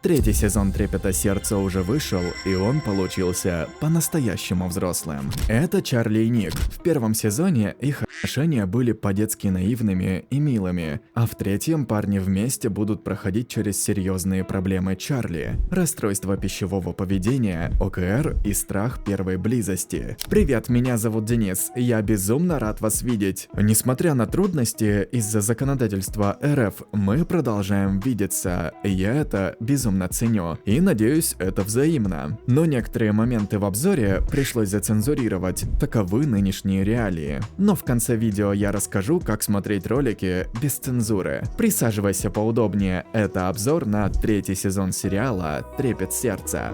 Третий сезон «Трепета сердца» уже вышел, и он получился по-настоящему взрослым. Это Чарли и Ник. В первом сезоне их отношения были по-детски наивными и милыми, а в третьем парни вместе будут проходить через серьезные проблемы Чарли, расстройство пищевого поведения, ОКР и страх первой близости. Привет, меня зовут Денис, я безумно рад вас видеть. Несмотря на трудности из-за законодательства РФ, мы продолжаем видеться, и я это безумно ценю, и надеюсь, это взаимно. Но некоторые моменты в обзоре пришлось зацензурировать, таковы нынешние реалии. Но в конце видео я расскажу, как смотреть ролики без цензуры. Присаживайся поудобнее, это обзор на третий сезон сериала «Трепет сердца».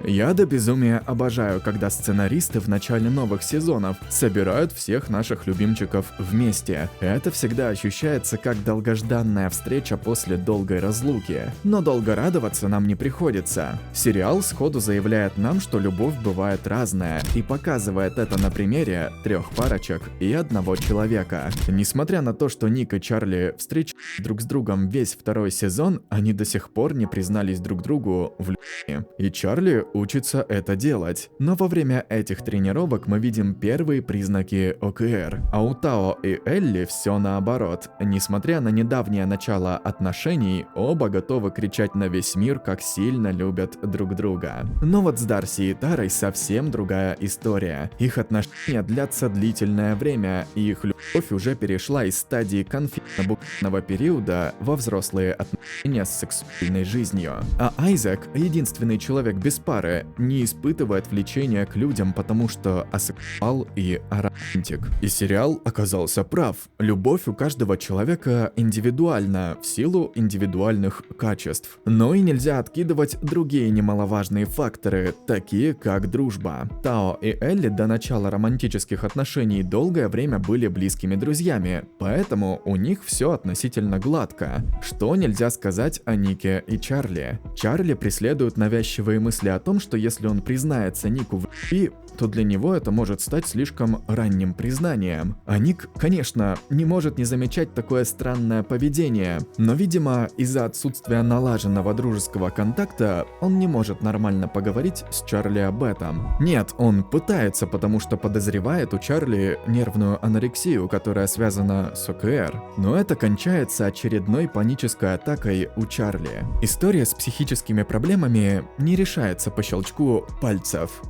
Я до безумия обожаю, когда сценаристы в начале новых сезонов собирают всех наших любимчиков вместе. Это всегда ощущается как долгожданная встреча после долгой разлуки. Но долго радоваться нам не приходится. Сериал сходу заявляет нам, что любовь бывает разная, и показывает это на примере 3 парочек и 1 человека. Несмотря на то, что Ник и Чарли встречались друг с другом весь 2 сезон, они до сих пор не признались друг другу в любви. И Чарли учится это делать. Но во время этих тренировок мы видим первые признаки ОКР. А у Тао и Элли все наоборот. Несмотря на недавнее начало отношений, оба готовы кричать на весь мир, как сильно любят друг друга. Но вот с Дарси и Тарой совсем другая история. Их отношения длятся длительное время, и их любовь уже перешла из стадии конфликтно-буквального периода во взрослые отношения с сексуальной жизнью. А Айзек, единственный человек без пары, не испытывает влечения к людям, потому что асексуал и аромантик. И сериал оказался прав. Любовь у каждого человека индивидуальна, в силу индивидуальных качеств. Но и нельзя откидывать другие немаловажные факторы, такие как дружба. Тао и Элли до начала романтических отношений долгое время были близкими друзьями, поэтому у них все относительно гладко. Что нельзя сказать о Нике и Чарли? Чарли преследует навязчивые мысли о том, что если он признается Нику в любви, то для него это может стать слишком ранним признанием. А Ник, конечно, не может не замечать такое странное поведение, но, видимо, из-за отсутствия налаженного дружеского контакта он не может нормально поговорить с Чарли об этом. Нет, он пытается, потому что подозревает у Чарли нервную анорексию, которая связана с ОКР, но это кончается очередной панической атакой у Чарли. История с психическими проблемами не решается по щелчку пальцев.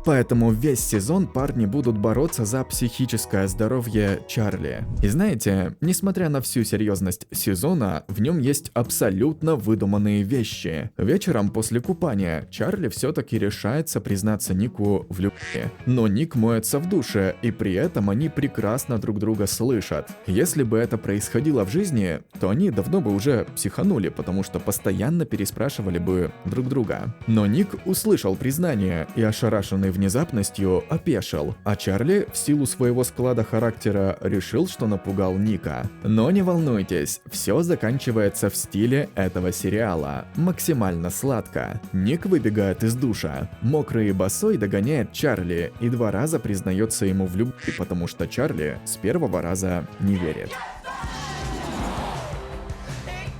Поэтому весь сезон парни будут бороться за психическое здоровье Чарли. И знаете, несмотря на всю серьезность сезона, в нем есть абсолютно выдуманные вещи. Вечером после купания Чарли все-таки решается признаться Нику в любви. Но Ник моется в душе, и при этом они прекрасно друг друга слышат. Если бы это происходило в жизни, то они давно бы уже психанули, потому что постоянно переспрашивали бы друг друга. Но Ник услышал признание и, ошарашенный внезапностью, опешил, а Чарли в силу своего склада характера решил, что напугал Ника. Но не волнуйтесь, все заканчивается в стиле этого сериала, максимально сладко. Ник выбегает из душа, мокрый и босой догоняет Чарли и 2 раза признается ему в любви, потому что Чарли с 1-го раза не верит.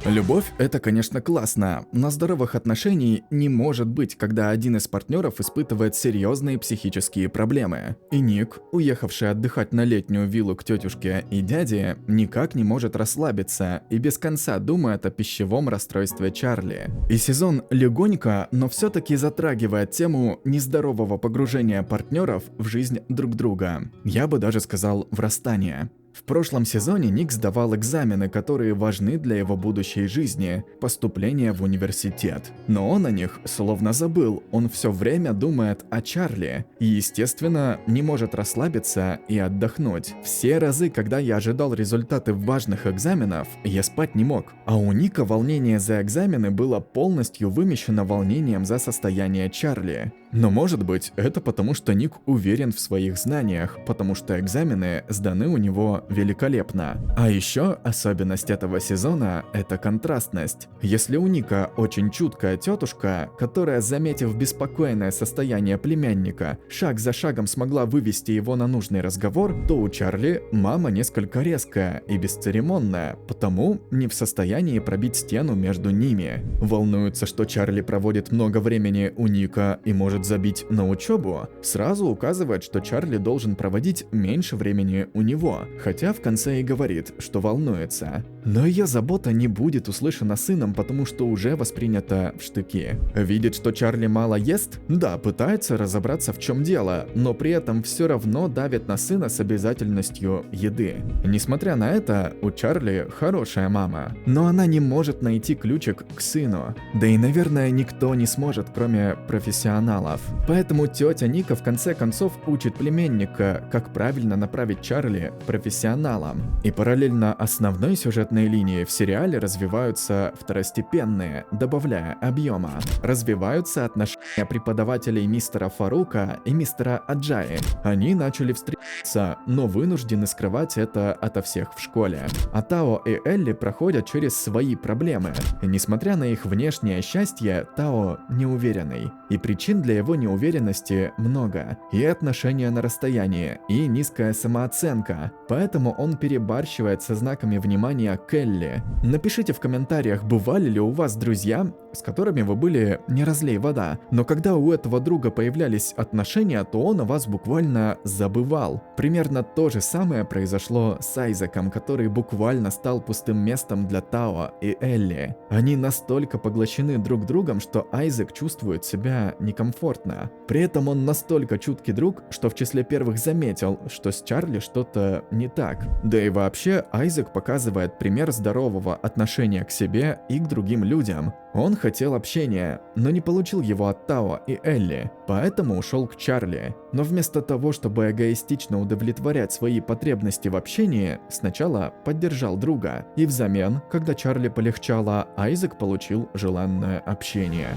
Любовь — это, конечно, классно, но здоровых отношений не может быть, когда один из партнеров испытывает серьезные психические проблемы. И Ник, уехавший отдыхать на летнюю виллу к тетушке и дяде, никак не может расслабиться и без конца думает о пищевом расстройстве Чарли. И сезон легонько, но все-таки затрагивает тему нездорового погружения партнеров в жизнь друг друга. Я бы даже сказал, врастания. В прошлом сезоне Ник сдавал экзамены, которые важны для его будущей жизни, поступления в университет. Но он о них словно забыл, он все время думает о Чарли и, естественно, не может расслабиться и отдохнуть. Все разы, когда я ожидал результаты важных экзаменов, я спать не мог. А у Ника волнение за экзамены было полностью вымещено волнением за состояние Чарли. Но может быть, это потому что Ник уверен в своих знаниях, потому что экзамены сданы у него великолепно. А еще особенность этого сезона – это контрастность. Если у Ника очень чуткая тетушка, которая, заметив беспокойное состояние племянника, шаг за шагом смогла вывести его на нужный разговор, то у Чарли мама несколько резкая и бесцеремонная, потому не в состоянии пробить стену между ними. Волнуется, что Чарли проводит много времени у Ника и может забить на учебу, сразу указывает, что Чарли должен проводить меньше времени у него, хотя в конце и говорит, что волнуется. Но ее забота не будет услышана сыном, потому что уже воспринята в штыки. Видит, что Чарли мало ест? Да, пытается разобраться, в чем дело, но при этом все равно давит на сына с обязательностью еды. Несмотря на это, у Чарли хорошая мама, но она не может найти ключик к сыну. Да и, наверное, никто не сможет, кроме профессионалов. Поэтому тетя Ника в конце концов учит племянника, как правильно направить Чарли профессионалам. И параллельно основной сюжетной линии в сериале развиваются второстепенные, добавляя объема. Развиваются отношения преподавателей мистера Фарука и мистера Аджаи. Они начали встречаться, но вынуждены скрывать это ото всех в школе. А Тао и Элли проходят через свои проблемы. И несмотря на их внешнее счастье, Тао неуверенный. И причин для его неуверенности много. И отношения на расстоянии, и низкая самооценка. Поэтому он перебарщивает со знаками внимания к Элли. Напишите в комментариях, бывали ли у вас друзья, с которыми вы были не разлей вода, но когда у этого друга появлялись отношения, то он о вас буквально забывал. Примерно то же самое произошло с Айзеком, который буквально стал пустым местом для Тао и Элли. Они настолько поглощены друг другом, что Айзек чувствует себя некомфортно. При этом он настолько чуткий друг, что в числе первых заметил, что с Чарли что-то не так. Да и вообще, Айзек показывает пример здорового отношения к себе и к другим людям. Он хотел общения, но не получил его от Тао и Элли, поэтому ушел к Чарли. Но вместо того, чтобы эгоистично удовлетворять свои потребности в общении, сначала поддержал друга. И взамен, когда Чарли полегчало, Айзек получил желанное общение.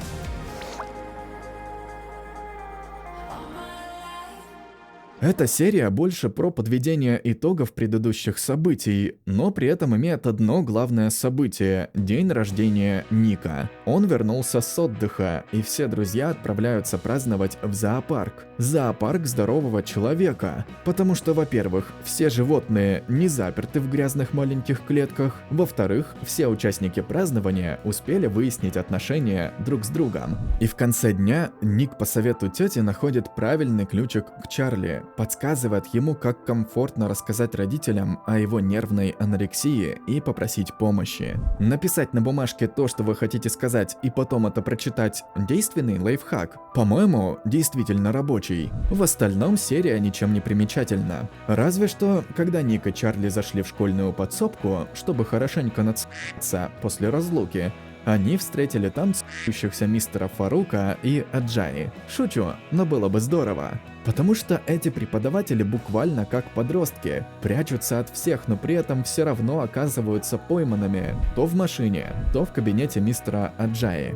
Эта серия больше про подведение итогов предыдущих событий, но при этом имеет одно главное событие – день рождения Ника. Он вернулся с отдыха, и все друзья отправляются праздновать в зоопарк. Зоопарк здорового человека, потому что, во-первых, все животные не заперты в грязных маленьких клетках, во-вторых, все участники празднования успели выяснить отношения друг с другом. И в конце дня Ник по совету тети находит правильный ключик к Чарли, подсказывает ему, как комфортно рассказать родителям о его нервной анорексии и попросить помощи. Написать на бумажке то, что вы хотите сказать, и потом это прочитать – действенный лайфхак. По-моему, действительно рабочий. В остальном серия ничем не примечательна. Разве что, когда Ник и Чарли зашли в школьную подсобку, чтобы хорошенько нацелиться после разлуки, они встретили там цепляющихся мистера Фарука и Аджаи. Шучу, но было бы здорово. Потому что эти преподаватели буквально как подростки, прячутся от всех, но при этом все равно оказываются пойманными то в машине, то в кабинете мистера Аджаи.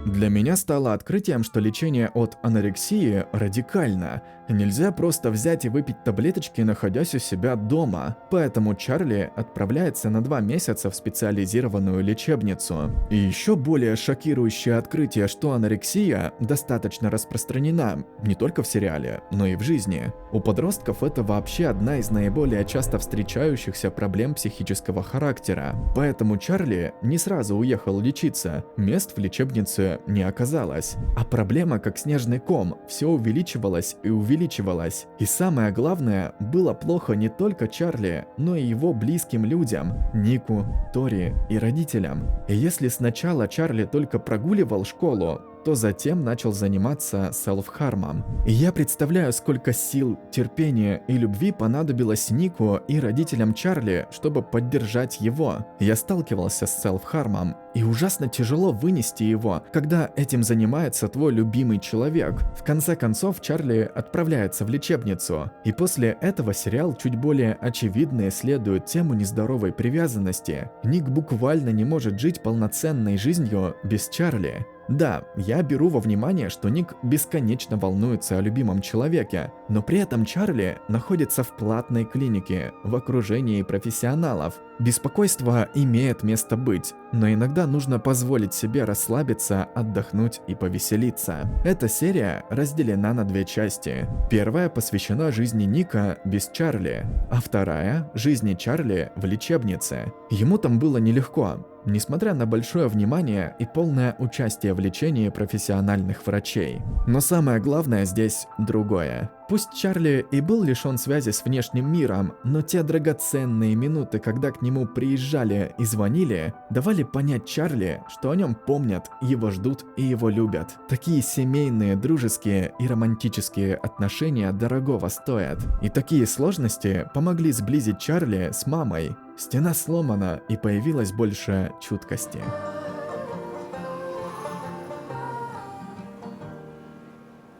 Для меня стало открытием, что лечение от анорексии радикально. Нельзя просто взять и выпить таблеточки, находясь у себя дома. Поэтому Чарли отправляется на 2 месяца в специализированную лечебницу. И еще более шокирующее открытие, что анорексия достаточно распространена не только в сериале, но и в жизни. У подростков это вообще одна из наиболее часто встречающихся проблем психического характера. Поэтому Чарли не сразу уехал лечиться, мест в лечебнице не оказалось. А проблема, как снежный ком, все увеличивалась и увеличивалась. И самое главное, было плохо не только Чарли, но и его близким людям – Нику, Тори и родителям. И если сначала Чарли только прогуливал школу, то затем начал заниматься селф-хармом. И я представляю, сколько сил, терпения и любви понадобилось Нику и родителям Чарли, чтобы поддержать его. Я сталкивался с селф-хармом, и ужасно тяжело вынести его, когда этим занимается твой любимый человек. В конце концов, Чарли отправляется в лечебницу, и после этого сериал чуть более очевидно исследует тему нездоровой привязанности. Ник буквально не может жить полноценной жизнью без Чарли. Да, я беру во внимание, что Ник бесконечно волнуется о любимом человеке, но при этом Чарли находится в платной клинике, в окружении профессионалов. Беспокойство имеет место быть, но иногда нужно позволить себе расслабиться, отдохнуть и повеселиться. Эта серия разделена на две части. Первая посвящена жизни Ника без Чарли, а вторая – жизни Чарли в лечебнице. Ему там было нелегко, несмотря на большое внимание и полное участие в лечении профессиональных врачей. Но самое главное здесь другое. Пусть Чарли и был лишен связи с внешним миром, но те драгоценные минуты, когда к нему приезжали и звонили, давали понять Чарли, что о нем помнят, его ждут и его любят. Такие семейные, дружеские и романтические отношения дорогого стоят. И такие сложности помогли сблизить Чарли с мамой. Стена сломана, и появилось больше чуткости.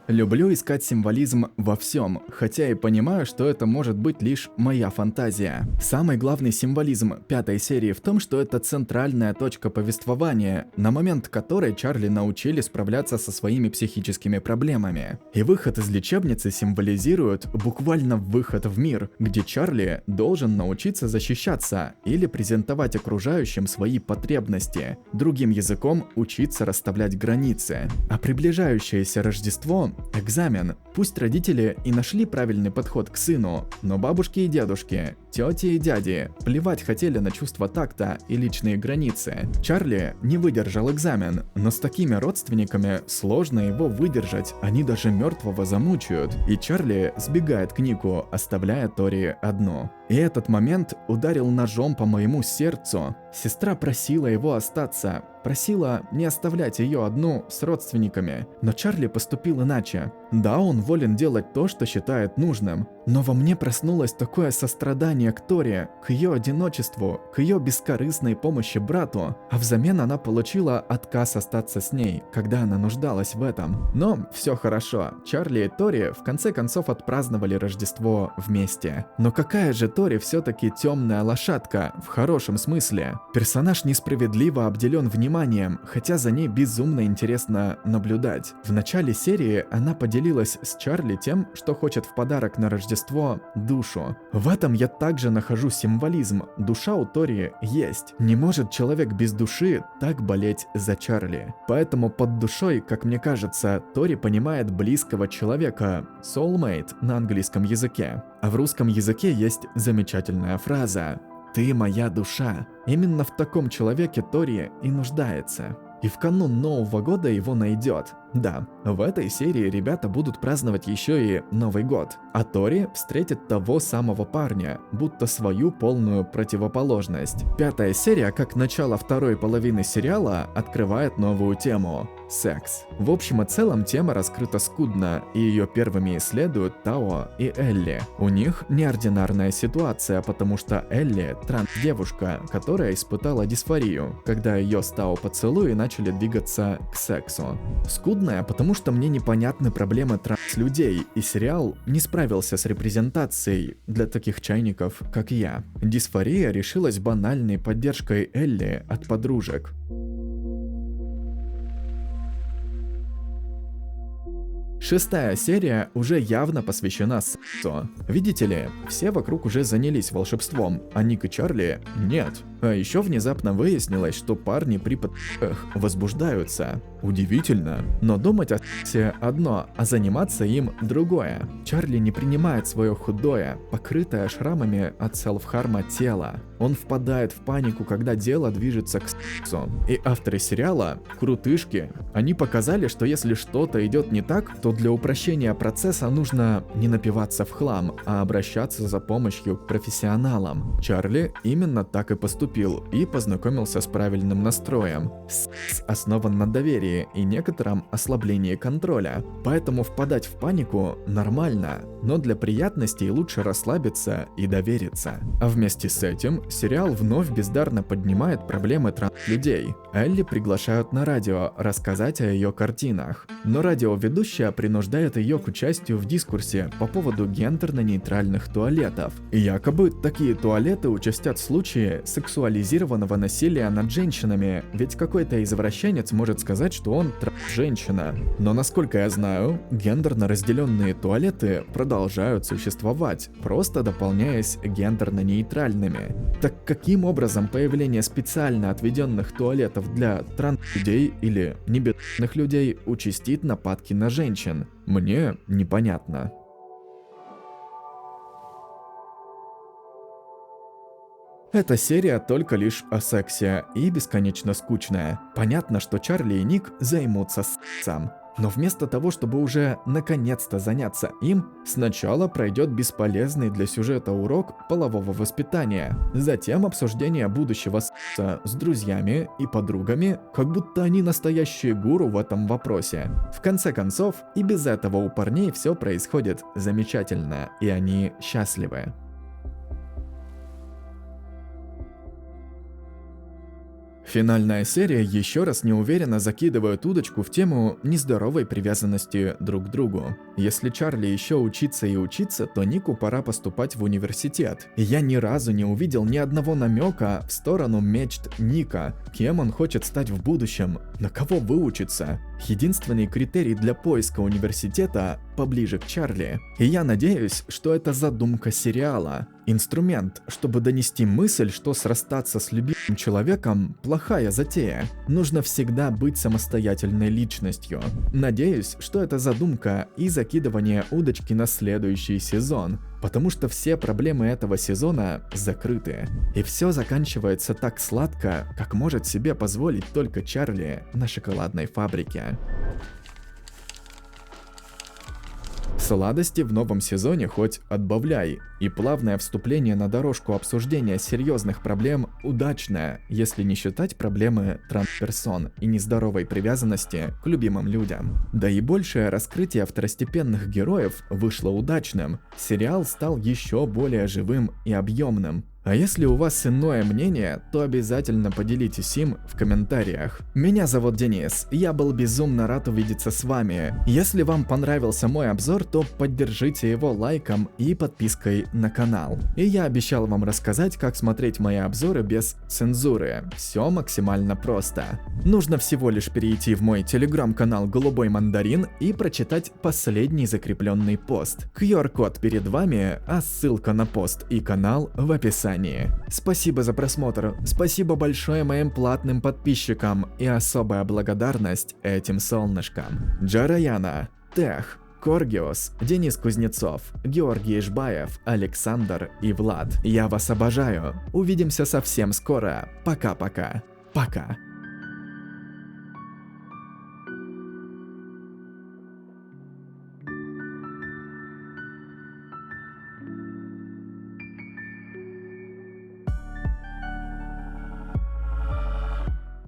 Люблю искать символизм во всем, хотя и понимаю, что это может быть лишь моя фантазия. Самый главный символизм пятой серии в том, что это центральная точка повествования, на момент которой Чарли научили справляться со своими психическими проблемами. И выход из лечебницы символизирует буквально выход в мир, где Чарли должен научиться защищаться или презентовать окружающим свои потребности. Другим языком учиться расставлять границы. А приближающееся Рождество – экзамен. Пусть родители и нашли правильный подход к сыну, но бабушки и дедушки, тети и дяди плевать хотели на чувство такта и личные границы. Чарли не выдержал экзамен, но с такими родственниками сложно его выдержать, они даже мертвого замучают. И Чарли сбегает к Нику, оставляя Тори одну. И этот момент ударил ножом по моему сердцу. Сестра просила его остаться, просила не оставлять ее одну с родственниками, но Чарли поступил иначе. Да, он волен делать то, что считает нужным, но во мне проснулось такое сострадание к Тори, к ее одиночеству, к ее бескорыстной помощи брату, а взамен она получила отказ остаться с ней, когда она нуждалась в этом. Но все хорошо, Чарли и Тори в конце концов отпраздновали Рождество вместе. Но какая же Тори все-таки темная лошадка, в хорошем смысле. Персонаж несправедливо обделен вниманием, хотя за ней безумно интересно наблюдать. В начале серии она поделилась с Чарли тем, что хочет в подарок на Рождество душу. В этом я также нахожу символизм. Душа у Тори есть. Не может человек без души так болеть за Чарли. Поэтому под душой, как мне кажется, Тори понимает близкого человека, soulmate на английском языке. А в русском языке есть замечательная фраза «Ты моя душа». Именно в таком человеке Тори и нуждается. И в канун Нового года его найдет. Да, в этой серии ребята будут праздновать еще и Новый год, а Тори встретит того самого парня, будто свою полную противоположность. Пятая серия, как начало второй половины сериала, открывает новую тему – секс. В общем и целом тема раскрыта скудно, и ее первыми исследуют Тао и Элли. У них неординарная ситуация, потому что Элли – транс-девушка, которая испытала дисфорию, когда ее с Тао поцелуи начали двигаться к сексу. Скудно, потому что мне непонятны проблемы транс-людей, и сериал не справился с репрезентацией для таких чайников, как я. Дисфория решилась банальной поддержкой Элли от подружек. Шестая серия уже явно посвящена сексу. Видите ли, все вокруг уже занялись волшебством, а Ник и Чарли нет. А еще внезапно выяснилось, что парни при подписках возбуждаются. Удивительно. Но думать о сексе одно, а заниматься им другое. Чарли не принимает свое худое, покрытое шрамами от селф-харма тело. Он впадает в панику, когда дело движется к сексу. И авторы сериала, крутышки, они показали, что если что-то идет не так, то для упрощения процесса нужно не напиваться в хлам, а обращаться за помощью к профессионалам. Чарли именно так и поступил и познакомился с правильным настроем. Секс основан на доверии и некотором ослаблении контроля, поэтому впадать в панику нормально, но для приятностей лучше расслабиться и довериться. А вместе с этим сериал вновь бездарно поднимает проблемы транс-людей. Элли приглашают на радио рассказать о ее картинах, но радиоведущая принуждает ее к участию в дискурсе по поводу гендерно-нейтральных туалетов. И якобы такие туалеты участят случаи сексуализированного насилия над женщинами, ведь какой-то извращенец может сказать, что он женщина. Но насколько я знаю, гендерно разделенные туалеты продолжают существовать, просто дополняясь гендерно-нейтральными. Так каким образом появление специально отведенных туалетов для транс-людей или небинарных людей участит нападки на женщин? Мне непонятно. Эта серия только лишь о сексе и бесконечно скучная. Понятно, что Чарли и Ник займутся сексом. Но вместо того, чтобы уже наконец-то заняться им, сначала пройдет бесполезный для сюжета урок полового воспитания. Затем обсуждение будущего секса с друзьями и подругами, как будто они настоящие гуру в этом вопросе. В конце концов, и без этого у парней все происходит замечательно, и они счастливы. Финальная серия еще раз неуверенно закидывает удочку в тему нездоровой привязанности друг к другу. Если Чарли еще учиться и учиться, то Нику пора поступать в университет. И я ни разу не увидел ни одного намека в сторону мечт Ника, кем он хочет стать в будущем, на кого выучиться. Единственный критерий для поиска университета поближе к Чарли. И я надеюсь, что это задумка сериала. Инструмент, чтобы донести мысль, что срастаться с любимым человеком – плохая затея. Нужно всегда быть самостоятельной личностью. Надеюсь, что это задумка и закидывание удочки на следующий сезон. Потому что все проблемы этого сезона закрыты. И все заканчивается так сладко, как может себе позволить только Чарли на шоколадной фабрике. Сладости в новом сезоне хоть отбавляй, и плавное вступление на дорожку обсуждения серьезных проблем удачное, если не считать проблемы трансперсон и нездоровой привязанности к любимым людям. Да и большее раскрытие второстепенных героев вышло удачным, сериал стал еще более живым и объемным. А если у вас иное мнение, то обязательно поделитесь им в комментариях. Меня зовут Денис, я был безумно рад увидеться с вами. Если вам понравился мой обзор, то поддержите его лайком и подпиской на канал. И я обещал вам рассказать, как смотреть мои обзоры без цензуры. Все максимально просто. Нужно всего лишь перейти в мой телеграм-канал Голубой Мандарин и прочитать последний закрепленный пост. QR-код перед вами, а ссылка на пост и канал в описании. Спасибо за просмотр, спасибо большое моим платным подписчикам и особая благодарность этим солнышкам. Джараяна, Тех, Коргиос, Денис Кузнецов, Георгий Ишбаев, Александр и Влад. Я вас обожаю. Увидимся совсем скоро. Пока-пока. Пока.